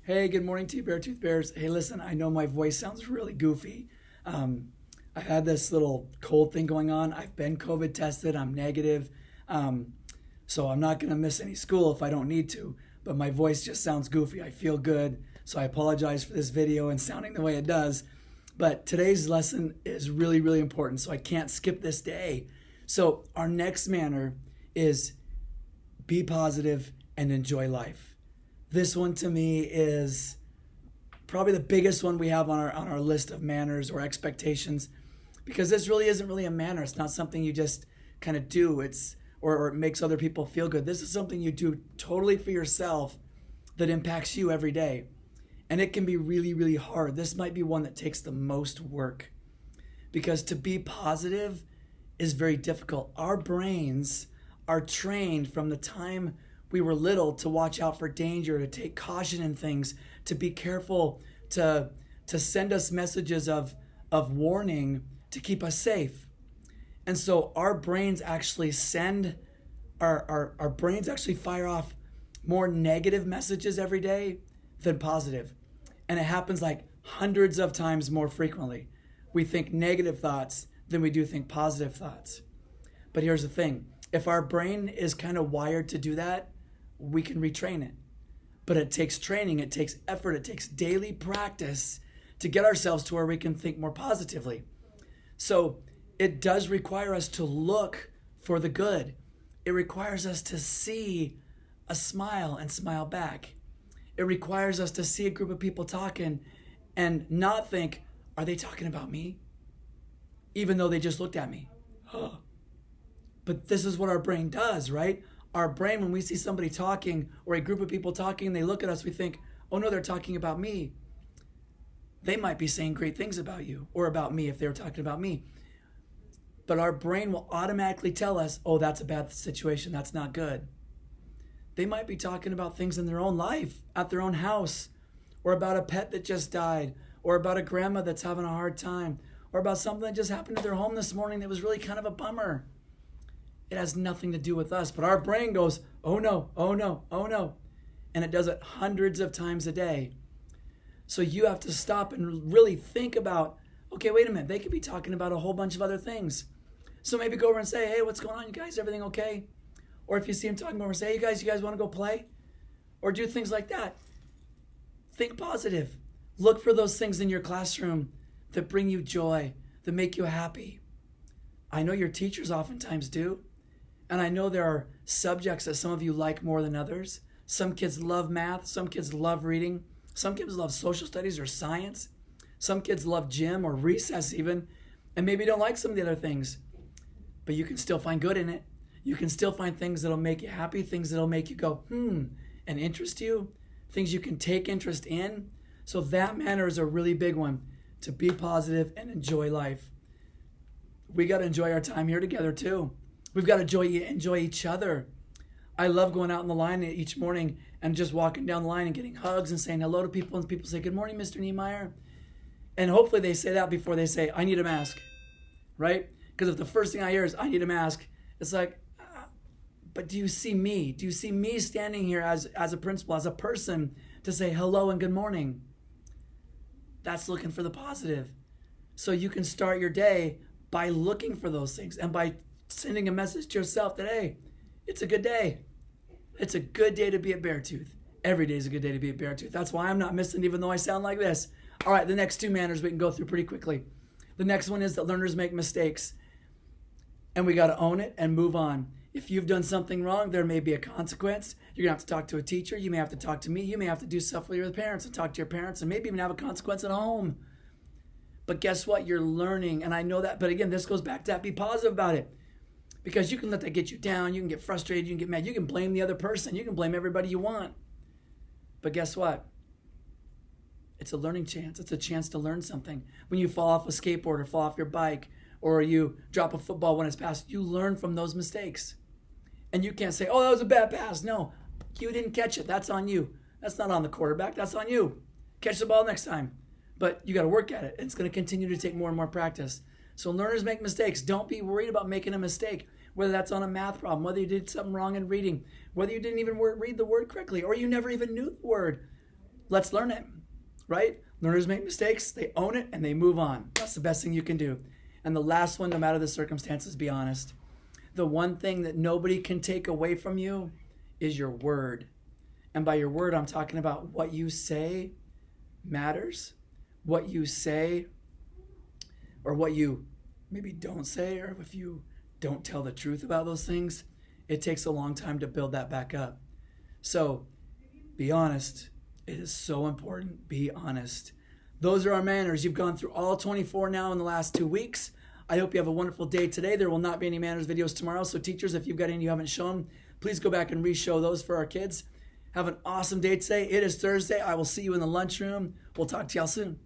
Hey, good morning to you, Bear Tooth Bears. Hey, listen, I know my voice sounds really goofy. I had this little cold thing going on. I've been COVID tested. I'm negative. So I'm not going to miss any school if I don't need to. But my voice just sounds goofy. I feel good. So I apologize for this video and sounding the way it does. But today's lesson is really, really important. So I can't skip this day. So our next manner is be positive and enjoy life. This one to me is probably the biggest one we have on our list of manners or expectations, because this really isn't really a manner. It's not something you just kind of do. Or it makes other people feel good. This is something you do totally for yourself that impacts you every day. And it can be really, really hard. This might be one that takes the most work, because to be positive is very difficult. Our brains are trained from the time we were little to watch out for danger, to take caution in things, to be careful, to send us messages of warning to keep us safe. And so our brains actually our brains actually fire off more negative messages every day than positive. And it happens like hundreds of times more frequently. We think negative thoughts than we do think positive thoughts. But here's the thing. If our brain is kind of wired to do that, we can retrain it. But it takes training, it takes effort, it takes daily practice to get ourselves to where we can think more positively. So it does require us to look for the good. It requires us to see a smile and smile back. It requires us to see a group of people talking and not think, are they talking about me? Even though they just looked at me. But this is what our brain does, right? Our brain, when we see somebody talking or a group of people talking and they look at us, we think, oh no, they're talking about me. They might be saying great things about you or about me if they were talking about me. But our brain will automatically tell us, oh, that's a bad situation. That's not good. They might be talking about things in their own life, at their own house, or about a pet that just died, or about a grandma that's having a hard time, or about something that just happened to their home this morning that was really kind of a bummer. It has nothing to do with us, but our brain goes, oh no, oh no, oh no. And it does it hundreds of times a day. So you have to stop and really think about, okay, wait a minute, they could be talking about a whole bunch of other things. So maybe go over and say, hey, what's going on, you guys? Everything okay? Or if you see them talking over, say, hey, you guys want to go play? Or do things like that. Think positive. Look for those things in your classroom that bring you joy, that make you happy. I know your teachers oftentimes do. And I know there are subjects that some of you like more than others. Some kids love math. Some kids love reading. Some kids love social studies or science. Some kids love gym or recess even. And maybe don't like some of the other things. But you can still find good in it. You can still find things that'll make you happy, things that'll make you go, and interest you, things you can take interest in. So that manner is a really big one, to be positive and enjoy life. We got to enjoy our time here together too. We've got to enjoy each other. I love going out in the line each morning and just walking down the line and getting hugs and saying hello to people. And people say, good morning, Mr. Niemeyer. And hopefully they say that before they say, I need a mask, right? Because if the first thing I hear is, I need a mask, it's like, but do you see me? Do you see me standing here as a principal, as a person to say hello and good morning? That's looking for the positive. So you can start your day by looking for those things and by sending a message to yourself that, hey, it's a good day. It's a good day to be a Beartooth. Every day is a good day to be a Beartooth. That's why I'm not missing, even though I sound like this. All right, the next two manners we can go through pretty quickly. The next one is that learners make mistakes. And we got to own it and move on. If you've done something wrong, there may be a consequence. You're going to have to talk to a teacher. You may have to talk to me. You may have to do stuff with your parents and talk to your parents and maybe even have a consequence at home. But guess what? You're learning. And I know that. But again, this goes back to that. Be positive about it. Because you can let that get you down. You can get frustrated. You can get mad. You can blame the other person. You can blame everybody you want. But guess what? It's a learning chance. It's a chance to learn something. When you fall off a skateboard or fall off your bike or you drop a football when it's passed, you learn from those mistakes. And you can't say, oh, that was a bad pass. No, you didn't catch it. That's on you. That's not on the quarterback. That's on you. Catch the ball next time. But you got to work at it. It's going to continue to take more and more practice. So learners make mistakes. Don't be worried about making a mistake, whether that's on a math problem, whether you did something wrong in reading, whether you didn't even read the word correctly, or you never even knew the word. let's learn it, right? Learners make mistakes, they own it, and they move on. That's the best thing you can do. And the last one, no matter the circumstances, be honest. The one thing that nobody can take away from you is your word. And by your word, I'm talking about what you say matters. What you say, or what you maybe don't say, or if you don't tell the truth about those things, it takes a long time to build that back up. So be honest. It is so important. Be honest. Those are our manners. You've gone through all 24 now in the last 2 weeks. I hope you have a wonderful day today. There will not be any manners videos tomorrow. So teachers, if you've got any you haven't shown, please go back and re-show those for our kids. Have an awesome day today. It is Thursday. I will see you in the lunchroom. We'll talk to y'all soon.